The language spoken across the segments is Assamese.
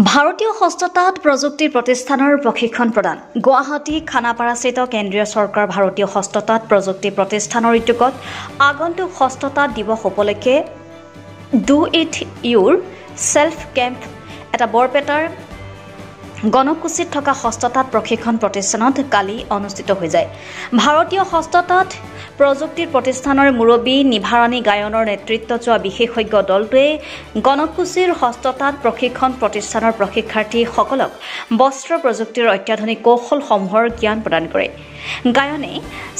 ভাৰতীয় হস্ততাঁত প্ৰযুক্তি প্ৰতিষ্ঠানৰ প্ৰশিক্ষণ প্ৰদান গুৱাহাটী খানাপাৰাস্থিত কেন্দ্ৰীয় চৰকাৰ ভাৰতীয় হস্ততাঁত প্ৰযুক্তি প্ৰতিষ্ঠানৰ উদ্যোগত আগন্তুক হস্ততাঁত দিৱস উপলক্ষে do it Euro self camp এটা বৰপেটাৰ গণকুচিত থকা হস্ততাঁত প্ৰশিক্ষণ প্ৰতিষ্ঠানত কালি অনুষ্ঠিত হৈ যায়। ভাৰতীয় হস্ততাঁত প্ৰযুক্তি প্ৰতিষ্ঠানৰ মুৰব্বী নিভাৰাণী গায়নৰ নেতৃত্বত যোৱা বিশেষজ্ঞ দলটোৱে গণকুচিৰ হস্ততাঁত প্ৰশিক্ষণ প্ৰতিষ্ঠানৰ প্ৰশিক্ষাৰ্থীসকলক বস্ত্ৰ প্ৰযুক্তিৰ অত্যাধুনিক কৌশলসমূহৰ জ্ঞান প্ৰদান কৰে। গায়নে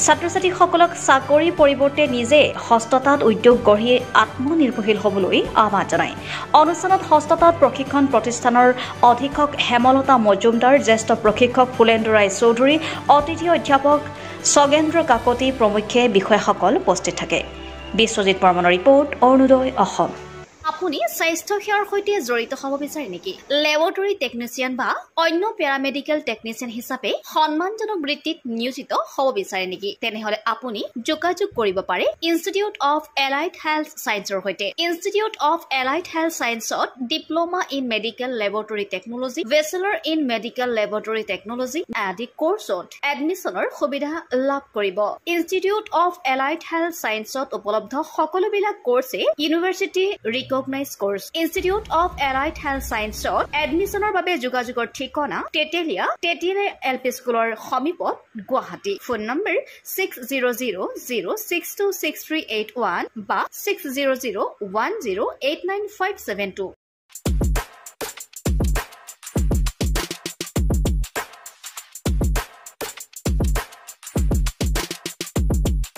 ছাত্ৰ-ছাত্ৰীসকলক চাকৰিৰ পৰিৱৰ্তে নিজে হস্ততাঁত উদ্যোগ গঢ়ি আত্মনিৰ্ভৰশীল হ'বলৈ আহ্বান জনায়। অনুষ্ঠানত হস্ততাঁত প্ৰশিক্ষণ প্ৰতিষ্ঠানৰ অধীক্ষক হেমলতা মজুমদাৰ, জ্যেষ্ঠ প্ৰশিক্ষক ফুলেন্দু ৰায় চৌধুৰী, অতিথি অধ্যাপক সগেন্দ্ৰ কাকতি প্ৰমুখ্যে বিষয়াসকল উপস্থিত থাকে। বিশ্বজিৎ বৰ্মনৰ ৰিপৰ্ট, অৰুণোদয় অসম। আপুনি স্বাস্থ্য সেৱাৰ সৈতে জড়িত হ'ব বিচাৰে নেকি? লেবৰেটৰী টেকনিচিয়ান বা অন্য পেৰামেডিকেল টেকনিচিয়ান হিচাপে সন্মানজনক বৃত্তিত নিয়োজিত হ'ব বিচাৰে নেকি? তেনেহ'লে আপুনি যোগাযোগ কৰিব পাৰে ইনষ্টিটিউট অফ এলাইড হেল্থ ছায়েন্সৰ সৈতে। ইনষ্টিটিউট অফ এলাইড হেল্থ ছায়েন্সত diploma in medical laboratory technology, bachelor in medical laboratory technology আদি কোৰ্চত এডমিশ্যনৰ সুবিধা লাভ কৰিব। ইনষ্টিটিউট অফ এলাইড হেল্থ ছায়েন্সত উপলব্ধ সকলোবিলাক কোৰ্ছে university recognize course. Institute of allied health ছায়েন্সত এডমিশ্যনৰ বাবে যোগাযোগৰ ঠিকনা তেতেলিয়া LP স্কুলৰ সমীপত গুৱাহাটী। ফোন নম্বৰ 600006263881 বা 6001089572।